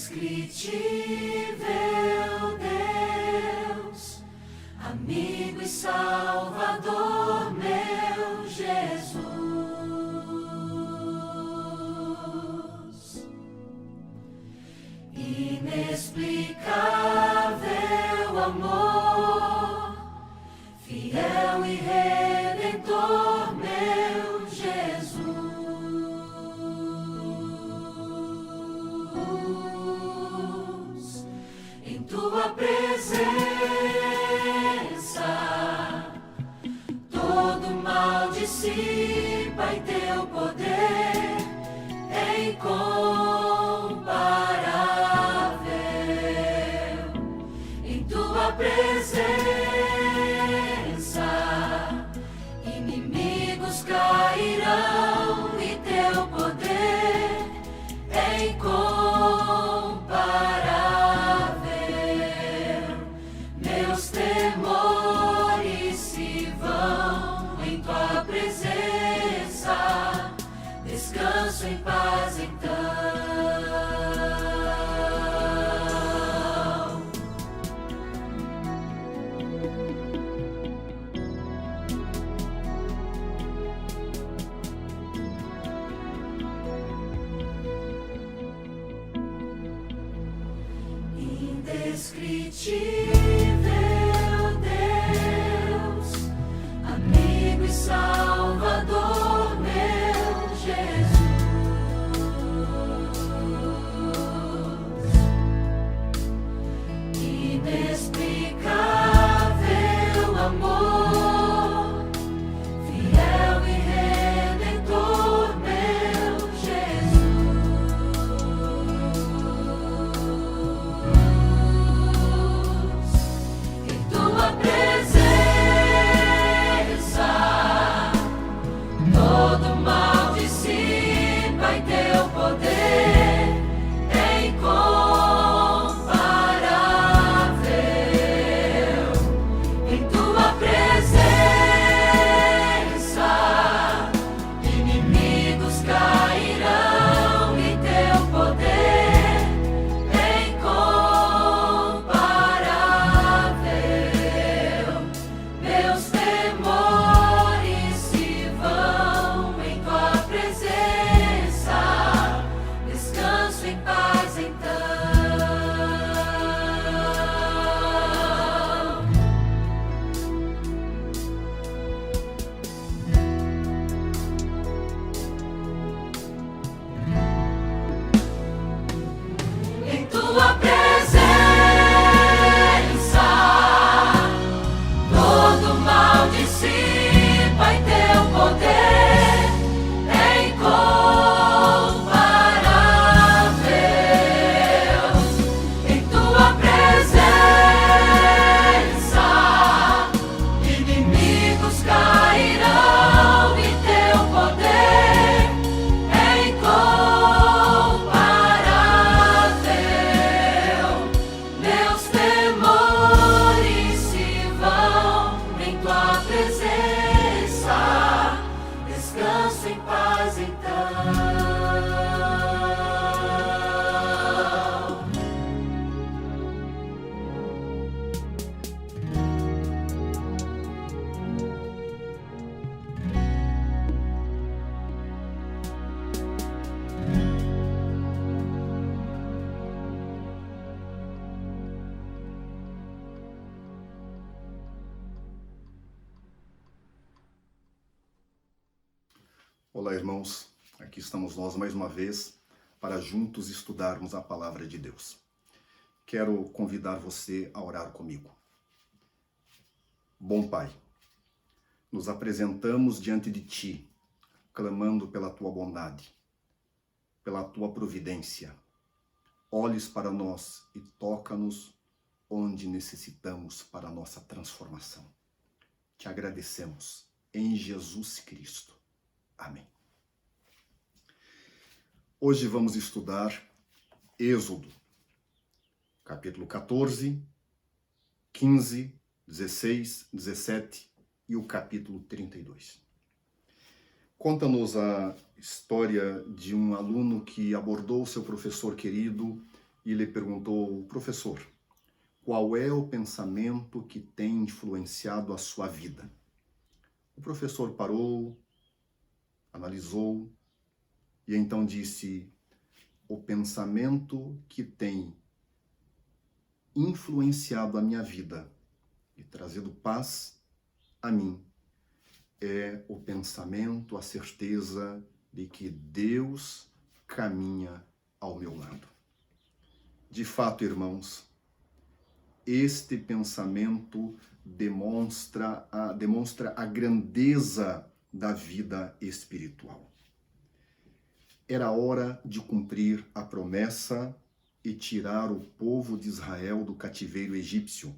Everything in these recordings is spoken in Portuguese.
indescritível Deus, amigo e Salvador, meu Jesus. Inexplicável amor, fiel e redentor, meu Jesus. Em tua presença, todo mal dissipa e teu poder é incomparável. Em tua presença, inimigos cairão e teu poder é incomparável. Meus temores se vão em tua presença, descanso em paz então. Indescritível Deus, amigo e Salvador, meu Jesus. Inexplicável amor, fiel e redentor, meu Jesus. Em tua presença, todo mal dissipa e teu poder é incomparável. Em tua presença, inimigos cairão e teu poder é incomparável. Meus temores se vão em tua presença, descanso em paz então. Em tua presença, todo mal dissipa e teu poder é incomparável. Em tua presença, inimigos cairão e teu poder é incomparável. Meus temores se vão em tua presença, descanso em paz então. Olá, irmãos. Aqui estamos nós mais uma vez para juntos estudarmos a palavra de Deus. Quero convidar você a orar comigo. Bom Pai, nos apresentamos diante de Ti, clamando pela Tua bondade, pela Tua providência. Olhes para nós e toca-nos onde necessitamos para a nossa transformação. Te agradecemos em Jesus Cristo. Amém. Hoje vamos estudar Êxodo, capítulo 14, 15, 16, 17 e o capítulo 32. Conta-nos a história de um aluno que abordou seu professor querido e lhe perguntou: professor, qual é o pensamento que tem influenciado a sua vida? O professor parou, analisou e então disse: o pensamento que tem influenciado a minha vida e trazido paz a mim é o pensamento, a certeza de que Deus caminha ao meu lado. De fato, irmãos, este pensamento demonstra a grandeza da vida espiritual. Era hora de cumprir a promessa e tirar o povo de Israel do cativeiro egípcio,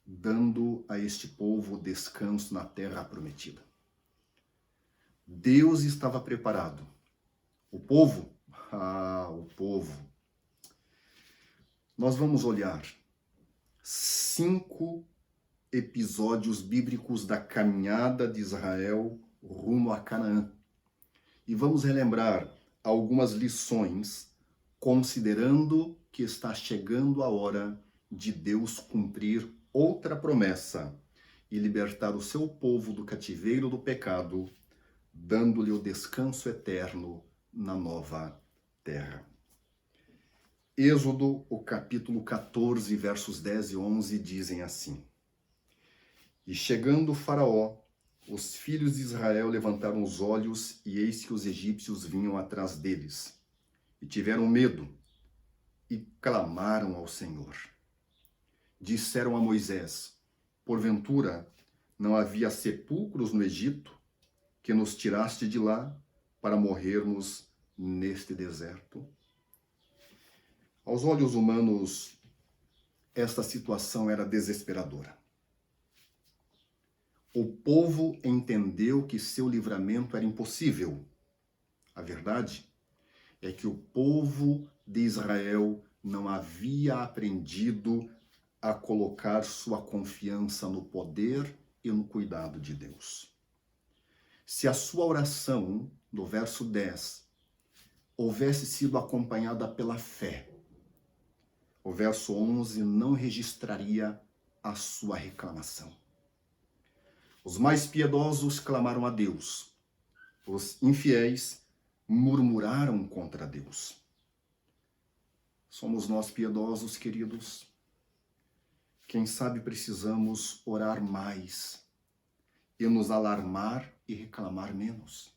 dando a este povo descanso na terra prometida. Deus estava preparado. O povo? O povo. Nós vamos olhar 5 episódios bíblicos da caminhada de Israel rumo a Canaã. E vamos relembrar algumas lições, considerando que está chegando a hora de Deus cumprir outra promessa e libertar o seu povo do cativeiro do pecado, dando-lhe o descanso eterno na nova terra. Êxodo, o capítulo 14, versos 10 e 11, dizem assim: E chegando o Faraó, os filhos de Israel levantaram os olhos, e eis que os egípcios vinham atrás deles. E tiveram medo, e clamaram ao Senhor. Disseram a Moisés: porventura não havia sepulcros no Egito, que nos tiraste de lá para morrermos neste deserto? Aos olhos humanos, esta situação era desesperadora. O povo entendeu que seu livramento era impossível. A verdade é que o povo de Israel não havia aprendido a colocar sua confiança no poder e no cuidado de Deus. Se a sua oração, no verso 10, houvesse sido acompanhada pela fé, o verso 11 não registraria a sua reclamação. Os mais piedosos clamaram a Deus. Os infiéis murmuraram contra Deus. Somos nós piedosos, queridos? Quem sabe precisamos orar mais e nos alarmar e reclamar menos.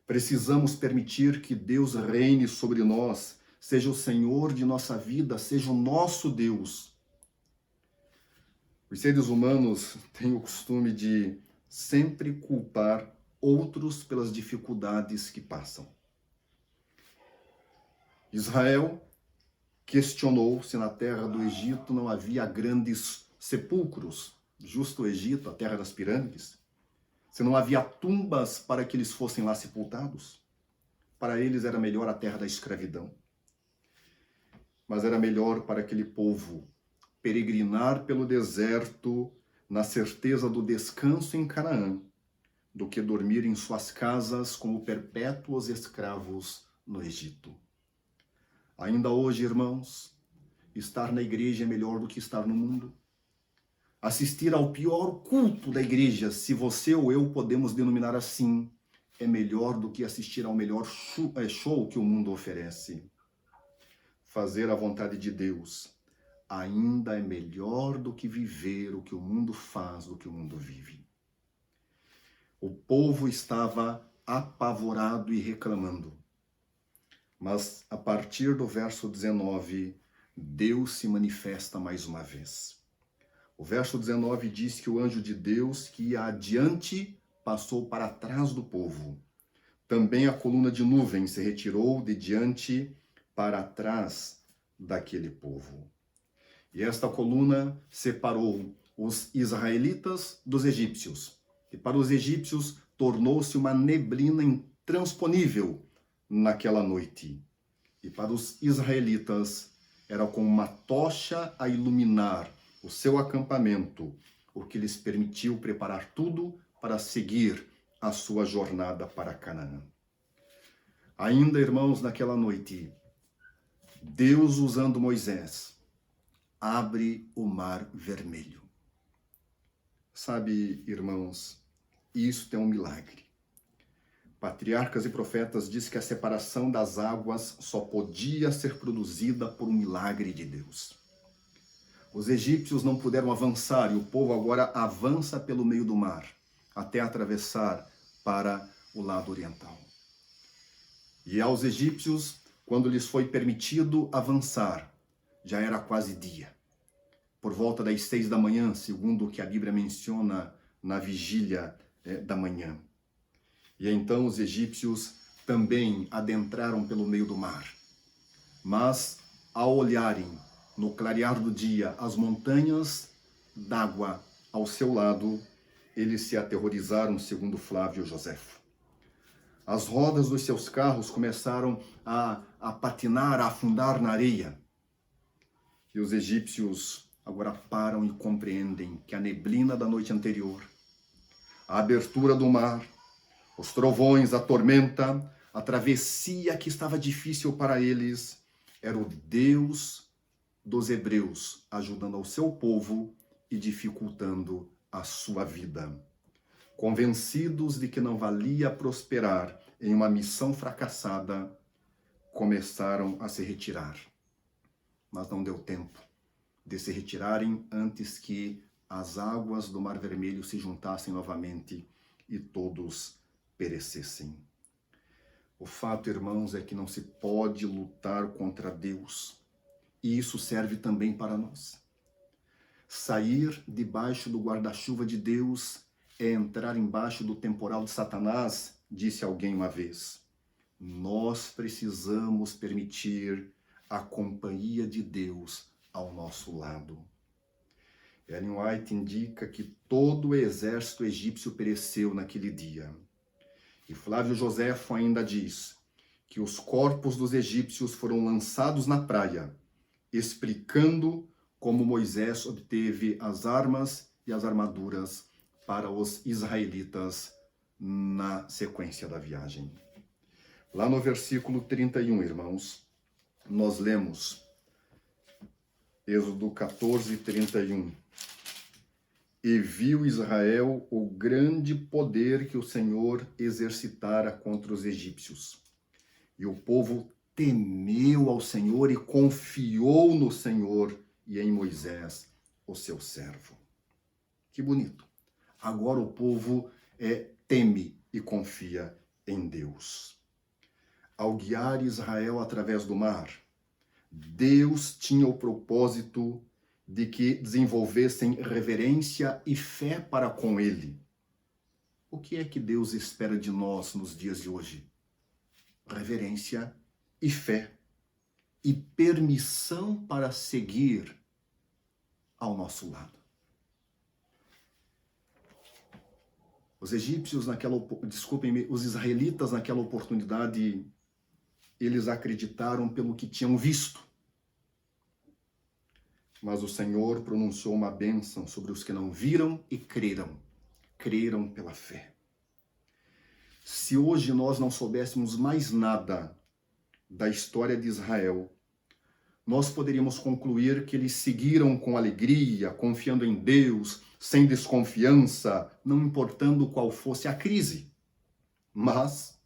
Precisamos permitir que Deus reine sobre nós, seja o Senhor de nossa vida, seja o nosso Deus. Os seres humanos têm o costume de sempre culpar outros pelas dificuldades que passam. Israel questionou se na terra do Egito não havia grandes sepulcros, justo o Egito, a terra das pirâmides, se não havia tumbas para que eles fossem lá sepultados. Para eles era melhor a terra da escravidão. Mas era melhor para aquele povo peregrinar pelo deserto na certeza do descanso em Canaã, do que dormir em suas casas como perpétuos escravos no Egito. Ainda hoje, irmãos, estar na igreja é melhor do que estar no mundo. Assistir ao pior culto da igreja, se você ou eu podemos denominar assim, é melhor do que assistir ao melhor show que o mundo oferece. Fazer a vontade de Deus ainda é melhor do que viver o que o mundo faz, do que o mundo vive. O povo estava apavorado e reclamando. Mas a partir do verso 19, Deus se manifesta mais uma vez. O verso 19 diz que o anjo de Deus que ia adiante passou para trás do povo. Também a coluna de nuvem se retirou de diante para trás daquele povo. E esta coluna separou os israelitas dos egípcios. E para os egípcios tornou-se uma neblina intransponível naquela noite. E para os israelitas era como uma tocha a iluminar o seu acampamento, o que lhes permitiu preparar tudo para seguir a sua jornada para Canaã. Ainda, irmãos, naquela noite, Deus, usando Moisés, abre o mar vermelho. Sabe, irmãos, isso é um milagre. Patriarcas e profetas dizem que a separação das águas só podia ser produzida por um milagre de Deus. Os egípcios não puderam avançar e o povo agora avança pelo meio do mar, até atravessar para o lado oriental. E aos egípcios, quando lhes foi permitido avançar, já era quase dia. Por volta das 6 da manhã, segundo o que a Bíblia menciona na vigília da manhã. E então os egípcios também adentraram pelo meio do mar. Mas, ao olharem no clarear do dia as montanhas d'água ao seu lado, eles se aterrorizaram, segundo Flávio Joséfo. As rodas dos seus carros começaram a patinar, a afundar na areia. E os egípcios agora param e compreendem que a neblina da noite anterior, a abertura do mar, os trovões, a tormenta, a travessia que estava difícil para eles, era o Deus dos hebreus ajudando ao seu povo e dificultando a sua vida. Convencidos de que não valia prosperar em uma missão fracassada, começaram a se retirar. Mas não deu tempo de se retirarem antes que as águas do Mar Vermelho se juntassem novamente e todos perecessem. O fato, irmãos, é que não se pode lutar contra Deus. E isso serve também para nós. Sair debaixo do guarda-chuva de Deus é entrar embaixo do temporal de Satanás, disse alguém uma vez. Nós precisamos permitir a companhia de Deus ao nosso lado. Ellen White indica que todo o exército egípcio pereceu naquele dia. E Flávio Joséfo ainda diz que os corpos dos egípcios foram lançados na praia, explicando como Moisés obteve as armas e as armaduras para os israelitas na sequência da viagem. Lá no versículo 31, irmãos, nós lemos Êxodo 14, 31. E viu Israel o grande poder que o Senhor exercitara contra os egípcios. E o povo temeu ao Senhor e confiou no Senhor e em Moisés, o seu servo. Que bonito. Agora o povo teme e confia em Deus. Ao guiar Israel através do mar, Deus tinha o propósito de que desenvolvessem reverência e fé para com Ele. O que é que Deus espera de nós nos dias de hoje? Reverência e fé. E permissão para seguir ao nosso lado. Os egípcios os israelitas naquela oportunidade, eles acreditaram pelo que tinham visto. Mas o Senhor pronunciou uma bênção sobre os que não viram e creram. Creram pela fé. Se hoje nós não soubéssemos mais nada da história de Israel, nós poderíamos concluir que eles seguiram com alegria, confiando em Deus, sem desconfiança, não importando qual fosse a crise. Mas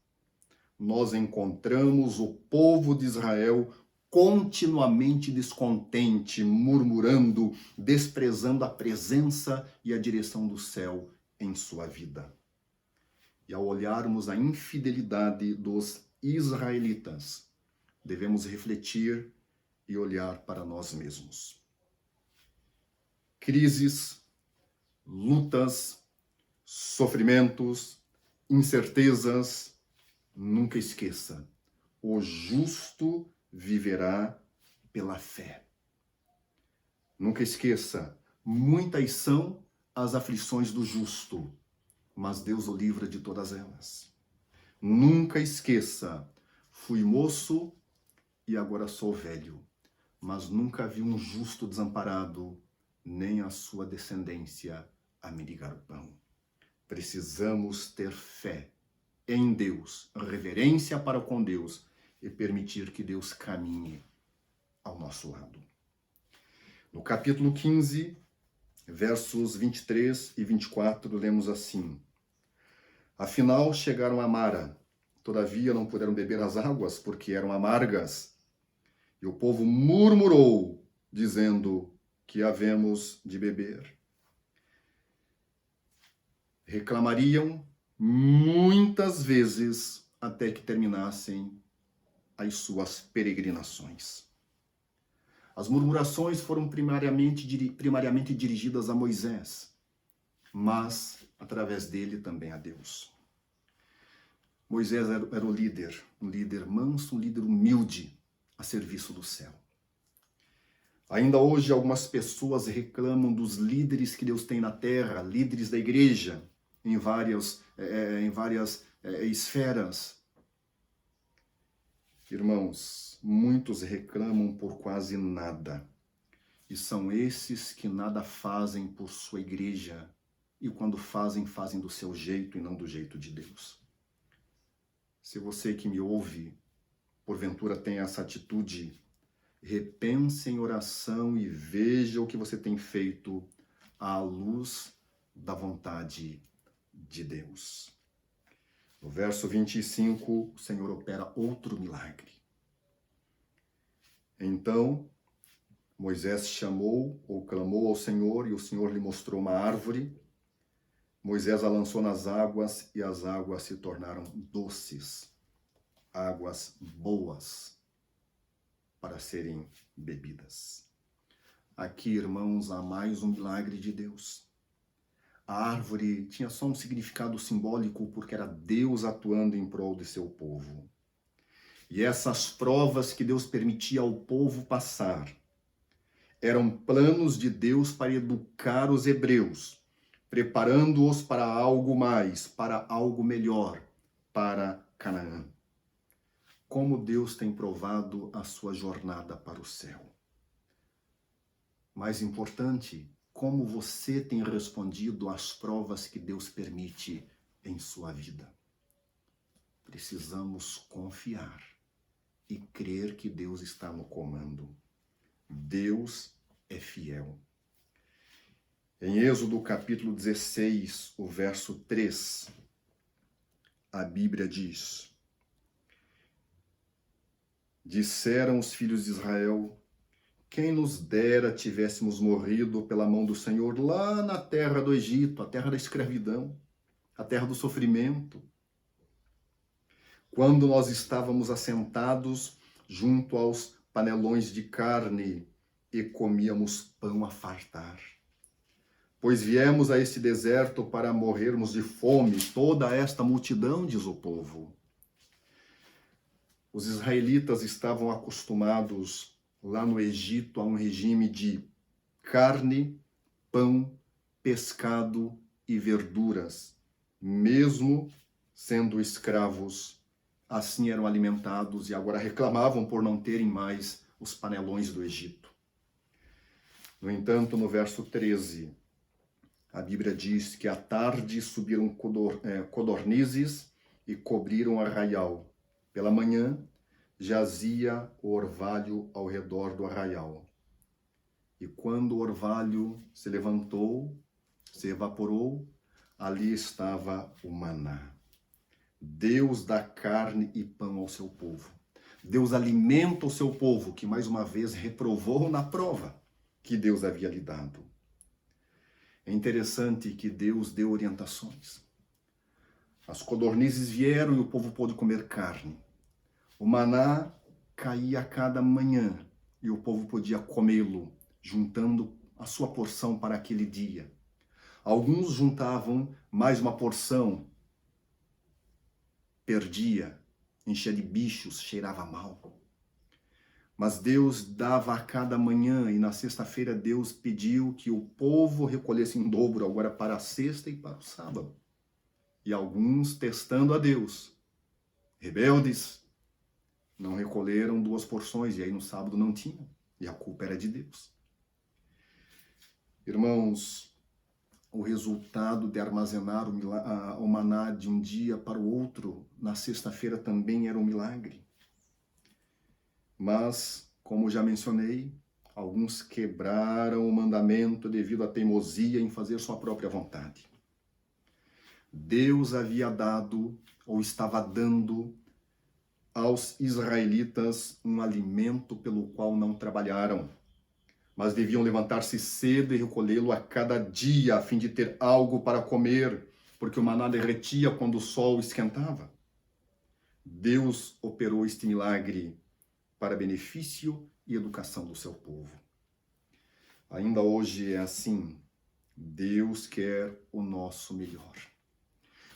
nós encontramos o povo de Israel continuamente descontente, murmurando, desprezando a presença e a direção do céu em sua vida. E ao olharmos a infidelidade dos israelitas, devemos refletir e olhar para nós mesmos. Crises, lutas, sofrimentos, incertezas, nunca esqueça, o justo viverá pela fé. Nunca esqueça, muitas são as aflições do justo, mas Deus o livra de todas elas. Nunca esqueça, fui moço e agora sou velho, mas nunca vi um justo desamparado, nem a sua descendência a mendigar o pão. Precisamos ter fé em Deus, reverência para com Deus e permitir que Deus caminhe ao nosso lado. No capítulo 15, versos 23 e 24, lemos assim: Afinal chegaram a Mara, todavia não puderam beber as águas, porque eram amargas. E o povo murmurou, dizendo: que havemos de beber? Reclamariam muitas vezes até que terminassem as peregrinações. As murmurações foram primariamente dirigidas a Moisés, mas através dele também a Deus. Moisés era o líder, um líder manso, um líder humilde, a serviço do céu. Ainda hoje algumas pessoas reclamam dos líderes que Deus tem na terra, líderes da igreja, em várias esferas. Irmãos, muitos reclamam por quase nada. E são esses que nada fazem por sua igreja. E quando fazem, fazem do seu jeito e não do jeito de Deus. Se você que me ouve, porventura tem essa atitude, repense em oração e veja o que você tem feito à luz da vontade de Deus. No verso 25, o Senhor opera outro milagre. Então, Moisés chamou ou clamou ao Senhor e o Senhor lhe mostrou uma árvore. Moisés a lançou nas águas e as águas se tornaram doces, águas boas para serem bebidas. Aqui, irmãos, há mais um milagre de Deus. A árvore tinha só um significado simbólico porque era Deus atuando em prol de seu povo. E essas provas que Deus permitia ao povo passar eram planos de Deus para educar os hebreus, preparando-os para algo mais, para algo melhor, para Canaã. Como Deus tem provado a sua jornada para o céu. Mais importante, como você tem respondido às provas que Deus permite em sua vida. Precisamos confiar e crer que Deus está no comando. Deus é fiel. Em Êxodo capítulo 16, o verso 3, a Bíblia diz: Disseram os filhos de Israel: quem nos dera tivéssemos morrido pela mão do Senhor lá na terra do Egito, a terra da escravidão, a terra do sofrimento, quando nós estávamos assentados junto aos panelões de carne e comíamos pão a fartar. Pois viemos a este deserto para morrermos de fome, toda esta multidão, diz o povo. Os israelitas estavam acostumados lá no Egito a um regime de carne, pão, pescado e verduras. Mesmo sendo escravos, assim eram alimentados e agora reclamavam por não terem mais os panelões do Egito. No entanto, no verso 13, a Bíblia diz que à tarde subiram codornizes e cobriram o arraial. Pela manhã, jazia o orvalho ao redor do arraial. E quando o orvalho se levantou, se evaporou, ali estava o maná. Deus dá carne e pão ao seu povo. Deus alimenta o seu povo, que mais uma vez reprovou na prova que Deus havia lhe dado. É interessante que Deus deu orientações. As codornizes vieram e o povo pôde comer carne. O maná caía a cada manhã e o povo podia comê-lo, juntando a sua porção para aquele dia. Alguns juntavam mais uma porção, perdia, enchia de bichos, cheirava mal. Mas Deus dava a cada manhã e na sexta-feira Deus pediu que o povo recolhesse em dobro agora para a sexta e para o sábado. E alguns, testando a Deus, rebeldes, não recolheram 2 porções e aí no sábado não tinham. E a culpa era de Deus. Irmãos, o resultado de armazenar o maná de um dia para o outro, na sexta-feira também era um milagre. Mas, Como já mencionei, alguns quebraram o mandamento devido à teimosia em fazer sua própria vontade. Deus havia dado ou estava dando aos israelitas um alimento pelo qual não trabalharam, mas deviam levantar-se cedo e recolhê-lo a cada dia, a fim de ter algo para comer, porque o maná derretia quando o sol esquentava. Deus operou este milagre para benefício e educação do seu povo. Ainda hoje é assim. Deus quer o nosso melhor.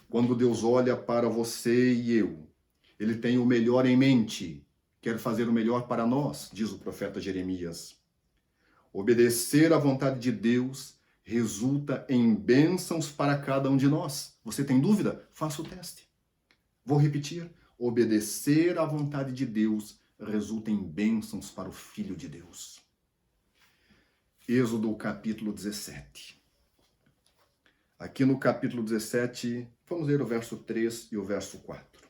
Quando Deus olha para você e eu, Ele tem o melhor em mente, quer fazer o melhor para nós, diz o profeta Jeremias. Obedecer à vontade de Deus resulta em bênçãos para cada um de nós. Você tem dúvida? Faça o teste. Vou repetir. Obedecer à vontade de Deus resulta em bênçãos para o Filho de Deus. Êxodo capítulo 17. Aqui no capítulo 17, vamos ler o verso 3 e o verso 4.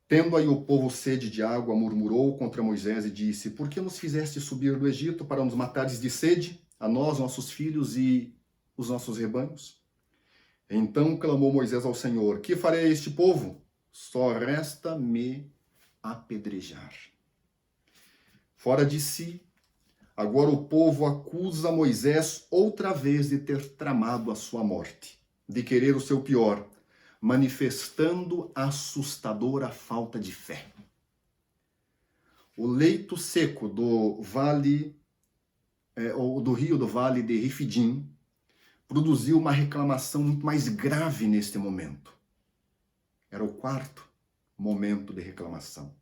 Tendo aí o povo sede de água, murmurou contra Moisés e disse: Por que nos fizeste subir do Egito para nos matares de sede, a nós, nossos filhos e os nossos rebanhos? Então clamou Moisés ao Senhor: Que farei a este povo? Só resta me apedrejar. Fora de si, agora o povo acusa Moisés outra vez de ter tramado a sua morte, de querer o seu pior, manifestando assustadora falta de fé. O leito seco do rio do vale de Refidim produziu uma reclamação muito mais grave neste momento. Era o quarto momento de reclamação.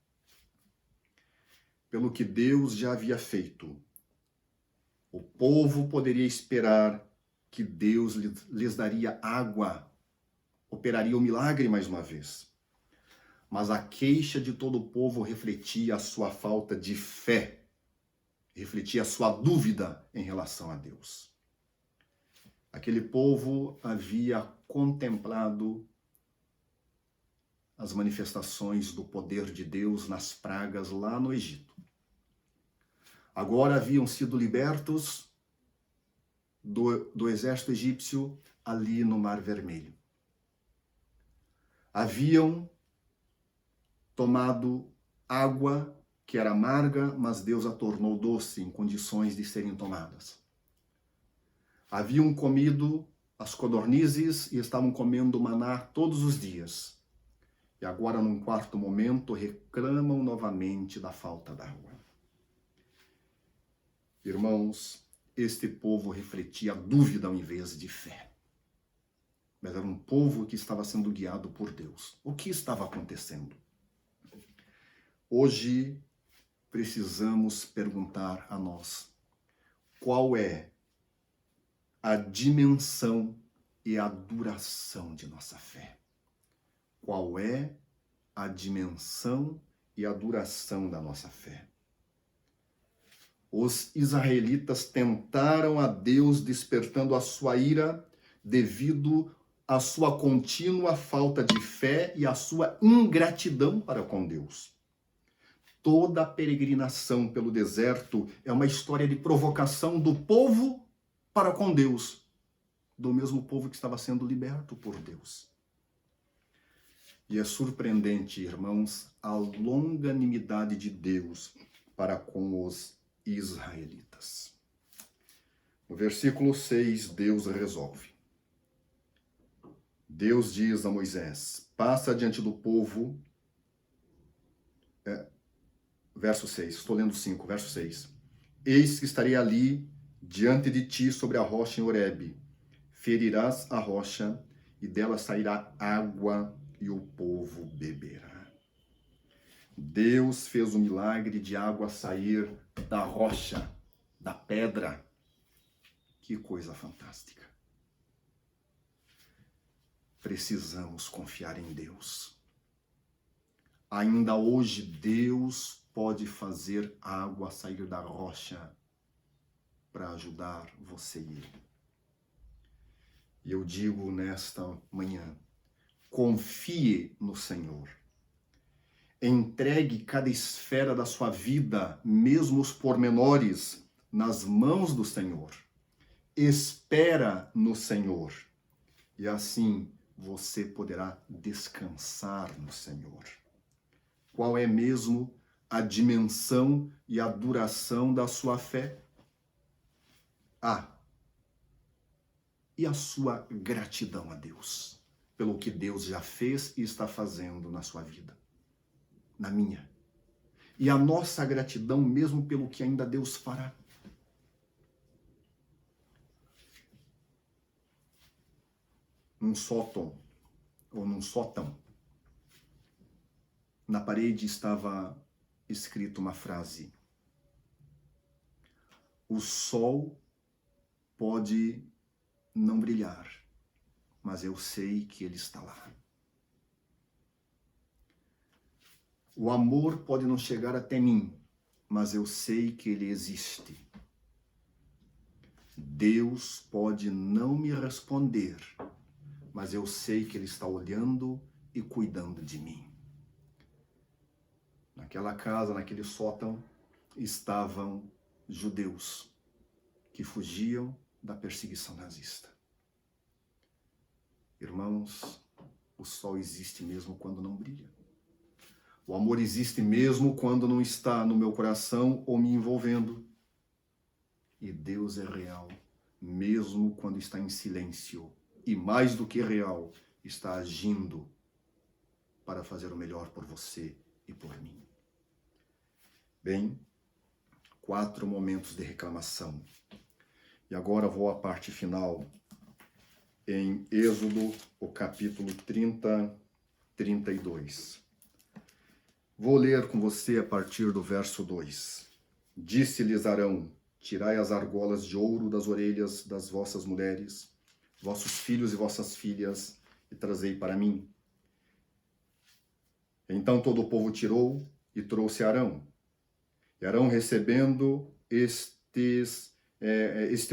Pelo que Deus já havia feito, o povo poderia esperar que Deus lhes daria água, operaria o milagre mais uma vez. Mas a queixa de todo o povo refletia a sua falta de fé, refletia a sua dúvida em relação a Deus. Aquele povo havia contemplado as manifestações do poder de Deus nas pragas lá no Egito. Agora haviam sido libertos do exército egípcio ali no Mar Vermelho. Haviam tomado água que era amarga, mas Deus a tornou doce em condições de serem tomadas. Haviam comido as codornizes e estavam comendo maná todos os dias. E agora, num quarto momento, reclamam novamente da falta d'água. Irmãos, este povo refletia dúvida ao invés de fé. Mas era um povo que estava sendo guiado por Deus. O que estava acontecendo? Hoje, precisamos perguntar a nós: qual é a dimensão e a duração de nossa fé? Qual é a dimensão e a duração da nossa fé? Os israelitas tentaram a Deus despertando a sua ira devido à sua contínua falta de fé e à sua ingratidão para com Deus. Toda a peregrinação pelo deserto é uma história de provocação do povo para com Deus, do mesmo povo que estava sendo liberto por Deus. E é surpreendente, irmãos, a longanimidade de Deus para com os israelitas. No versículo 6, Deus resolve. Deus diz a Moisés: passa diante do povo. Verso 6, estou lendo 5, verso 6. Eis que estarei ali diante de ti sobre a rocha em Horebe. Ferirás a rocha e dela sairá água e o povo beberá. Deus fez o milagre de água sair da rocha, da pedra. Que coisa fantástica. Precisamos confiar em Deus. Ainda hoje, Deus pode fazer água sair da rocha para ajudar você e eu. E eu digo nesta manhã: confie no Senhor. Entregue cada esfera da sua vida, mesmo os pormenores, nas mãos do Senhor. Espera no Senhor. E assim você poderá descansar no Senhor. Qual é mesmo a dimensão e a duração da sua fé? E a sua gratidão a Deus, pelo que Deus já fez e está fazendo na sua vida, na minha. E a nossa gratidão mesmo pelo que ainda Deus fará. Num sótão, na parede estava escrito uma frase: o sol pode não brilhar, mas eu sei que ele está lá. O amor pode não chegar até mim, mas eu sei que ele existe. Deus pode não me responder, mas eu sei que ele está olhando e cuidando de mim. Naquela casa, naquele sótão, estavam judeus que fugiam da perseguição nazista. Irmãos, o sol existe mesmo quando não brilha. O amor existe mesmo quando não está no meu coração ou me envolvendo. E Deus é real, mesmo quando está em silêncio. E mais do que real, está agindo para fazer o melhor por você e por mim. Bem, 4 momentos de reclamação. E agora vou à parte final, em Êxodo, o capítulo 30, 32. Vou ler com você a partir do verso 2. Disse-lhes Arão: tirai as argolas de ouro das orelhas das vossas mulheres, vossos filhos e vossas filhas, e trazei para mim. Então todo o povo tirou e trouxe Arão. E Arão, recebendo este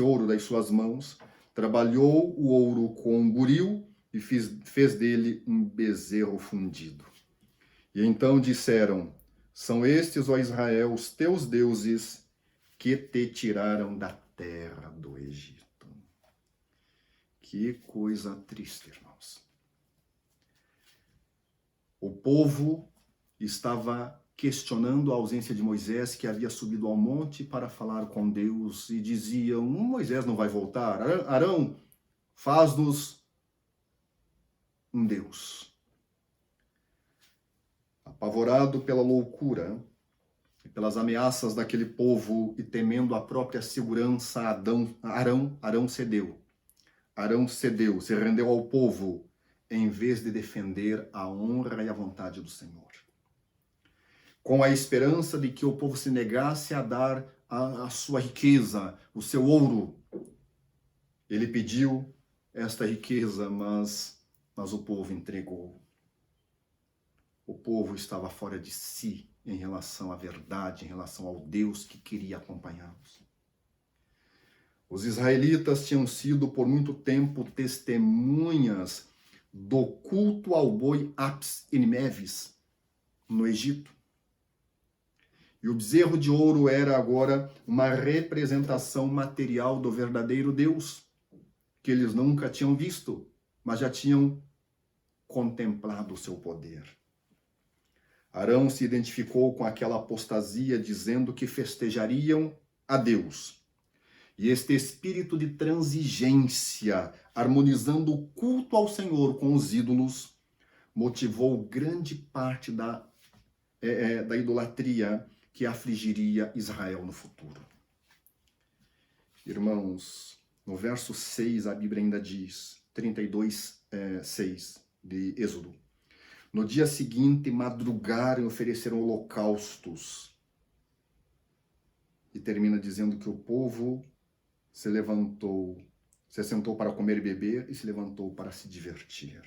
ouro das suas mãos, trabalhou o ouro com um buril e fez dele um bezerro fundido. E então disseram: são estes, ó Israel, os teus deuses que te tiraram da terra do Egito. Que coisa triste, irmãos. O povo estava questionando a ausência de Moisés, que havia subido ao monte para falar com Deus, e diziam: Moisés não vai voltar. Arão, faz-nos um Deus. Apavorado pela loucura e pelas ameaças daquele povo e temendo a própria segurança, Arão cedeu. Arão cedeu, se rendeu ao povo, em vez de defender a honra e a vontade do Senhor. Com a esperança de que o povo se negasse a dar a sua riqueza, o seu ouro. Ele pediu esta riqueza, mas o povo entregou. O povo estava fora de si em relação à verdade, em relação ao Deus que queria acompanhá-los. Os israelitas tinham sido por muito tempo testemunhas do culto ao boi Apis e Nimeves no Egito. E o bezerro de ouro era agora uma representação material do verdadeiro Deus, que eles nunca tinham visto, mas já tinham contemplado o seu poder. Arão se identificou com aquela apostasia, dizendo que festejariam a Deus. E este espírito de transigência, harmonizando o culto ao Senhor com os ídolos, motivou grande parte da idolatria que afligiria Israel no futuro. Irmãos, no verso 6, a Bíblia ainda diz, 32:6 de Êxodo: no dia seguinte, madrugaram e ofereceram holocaustos. E termina dizendo que o povo se assentou para comer e beber e se levantou para se divertir.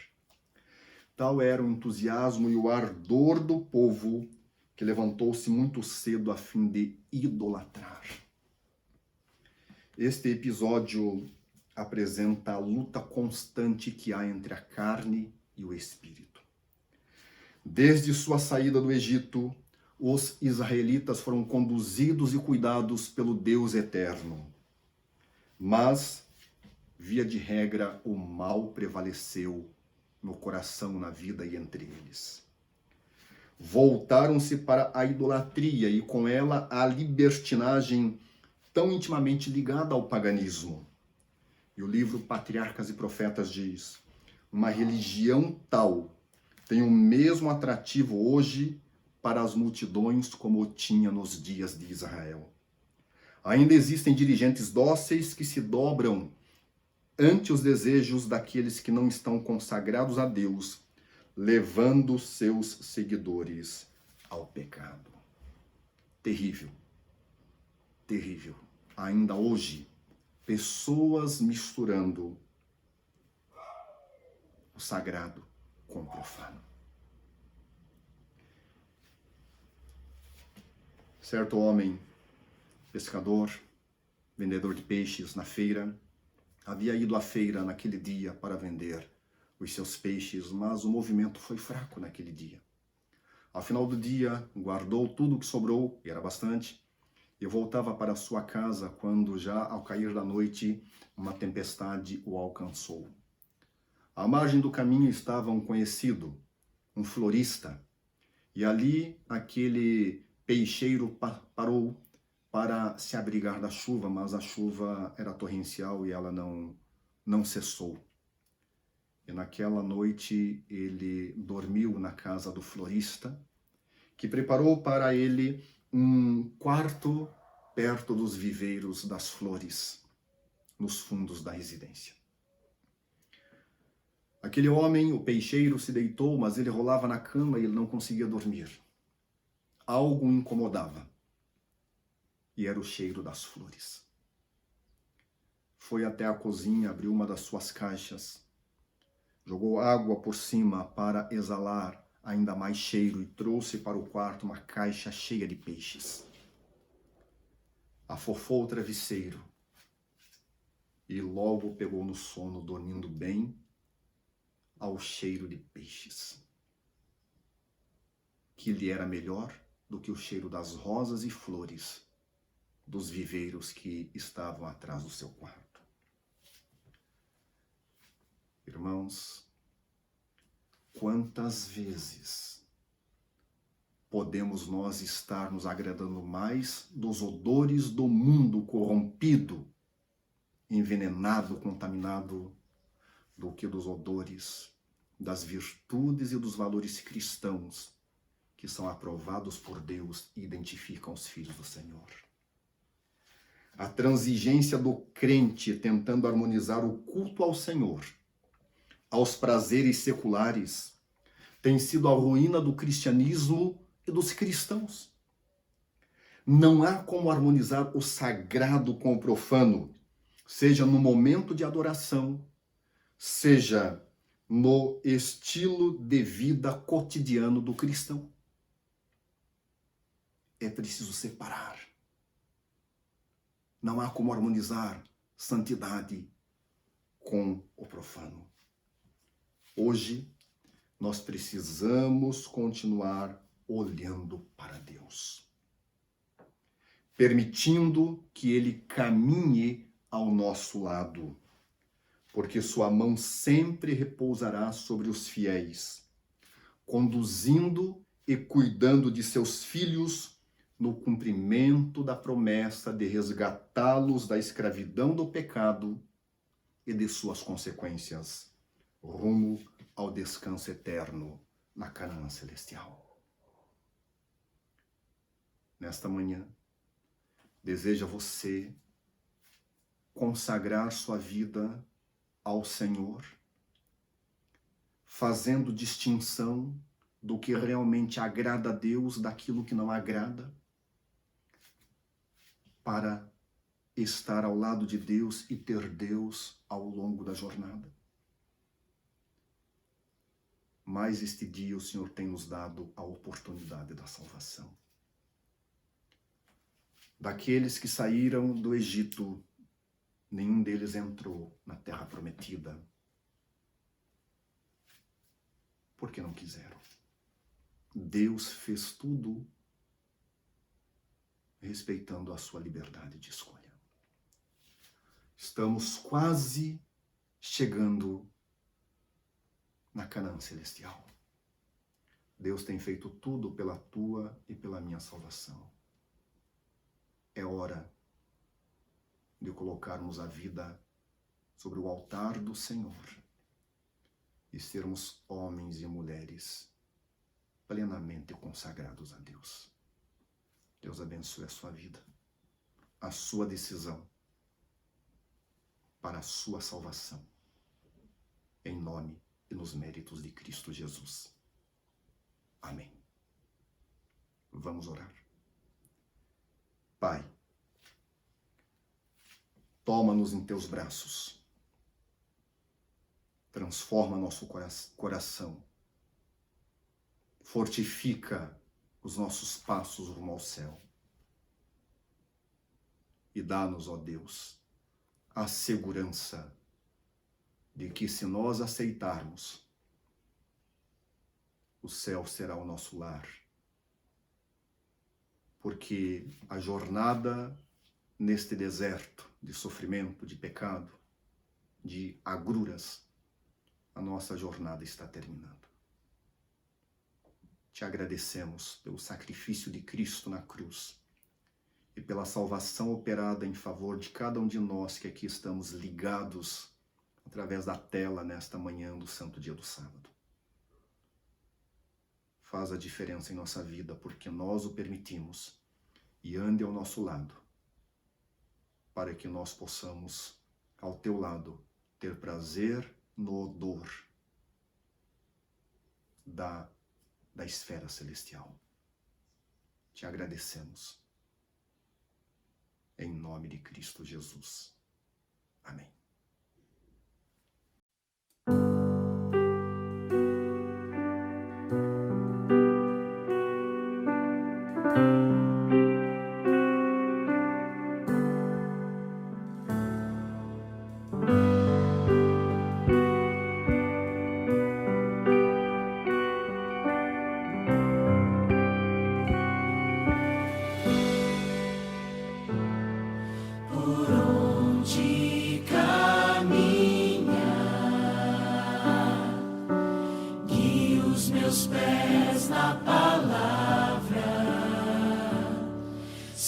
Tal era o entusiasmo e o ardor do povo que levantou-se muito cedo a fim de idolatrar. Este episódio apresenta a luta constante que há entre a carne e o espírito. Desde sua saída do Egito, os israelitas foram conduzidos e cuidados pelo Deus eterno. Mas, via de regra, o mal prevaleceu no coração, na vida e entre eles. Voltaram-se para a idolatria e com ela a libertinagem tão intimamente ligada ao paganismo. E o livro Patriarcas e Profetas diz: uma religião tal tem o mesmo atrativo hoje para as multidões como o tinha nos dias de Israel. Ainda existem dirigentes dóceis que se dobram ante os desejos daqueles que não estão consagrados a Deus, levando seus seguidores ao pecado. Terrível, terrível. Ainda hoje, pessoas misturando o sagrado com o profano. Certo homem, pescador, vendedor de peixes na feira, havia ido à feira naquele dia para vender os seus peixes, mas o movimento foi fraco naquele dia. Ao final do dia, guardou tudo o que sobrou, e era bastante, e voltava para sua casa quando, já ao cair da noite, uma tempestade o alcançou. À margem do caminho estava um conhecido, um florista, e ali aquele peixeiro parou para se abrigar da chuva, mas a chuva era torrencial e ela não cessou. E naquela noite ele dormiu na casa do florista, que preparou para ele um quarto perto dos viveiros das flores, nos fundos da residência. Aquele homem, o peixeiro, se deitou, mas ele rolava na cama e ele não conseguia dormir. Algo o incomodava. E era o cheiro das flores. Foi até a cozinha, abriu uma das suas caixas, jogou água por cima para exalar ainda mais cheiro e trouxe para o quarto uma caixa cheia de peixes. Afofou o travesseiro e logo pegou no sono, dormindo bem ao cheiro de peixes, que lhe era melhor do que o cheiro das rosas e flores dos viveiros que estavam atrás do seu quarto. Irmãos, quantas vezes podemos nós estar nos agradando mais dos odores do mundo corrompido, envenenado, contaminado, do que dos odores das virtudes e dos valores cristãos que são aprovados por Deus e identificam os filhos do Senhor. A transigência do crente tentando harmonizar o culto ao Senhor aos prazeres seculares tem sido a ruína do cristianismo e dos cristãos. Não há como harmonizar o sagrado com o profano, seja no momento de adoração, seja no estilo de vida cotidiano do cristão. É preciso separar. Não há como harmonizar santidade com o profano. Hoje, nós precisamos continuar olhando para Deus, permitindo que Ele caminhe ao nosso lado, porque sua mão sempre repousará sobre os fiéis, conduzindo e cuidando de seus filhos no cumprimento da promessa de resgatá-los da escravidão do pecado e de suas consequências, rumo ao descanso eterno na Canaã celestial. Nesta manhã, deseja você consagrar sua vida ao Senhor, fazendo distinção do que realmente agrada a Deus daquilo que não agrada, para estar ao lado de Deus e ter Deus ao longo da jornada. Mas este dia o Senhor tem nos dado a oportunidade da salvação. Daqueles que saíram do Egito, nenhum deles entrou na terra prometida, porque não quiseram. Deus fez tudo respeitando a sua liberdade de escolha. Estamos quase chegando na Canaã celestial. Deus tem feito tudo pela tua e pela minha salvação. É hora de colocarmos a vida sobre o altar do Senhor e sermos homens e mulheres plenamente consagrados a Deus. Deus abençoe a sua vida, a sua decisão para a sua salvação, em nome e nos méritos de Cristo Jesus. Amém. Vamos orar. Pai, toma-nos em teus braços, transforma nosso coração, fortifica os nossos passos rumo ao céu e dá-nos, ó Deus, a segurança de que se nós aceitarmos, o céu será o nosso lar, porque a jornada neste deserto de sofrimento, de pecado, de agruras, a nossa jornada está terminando. Te agradecemos pelo sacrifício de Cristo na cruz e pela salvação operada em favor de cada um de nós que aqui estamos ligados através da tela nesta manhã do santo dia do sábado. Faz a diferença em nossa vida porque nós o permitimos e ande ao nosso lado, para que nós possamos, ao teu lado, ter prazer no odor da esfera celestial. Te agradecemos. Em nome de Cristo Jesus. Amém.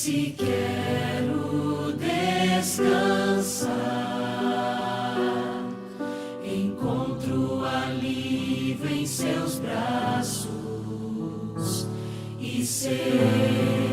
Se quero descansar, encontro alívio em seus braços e sei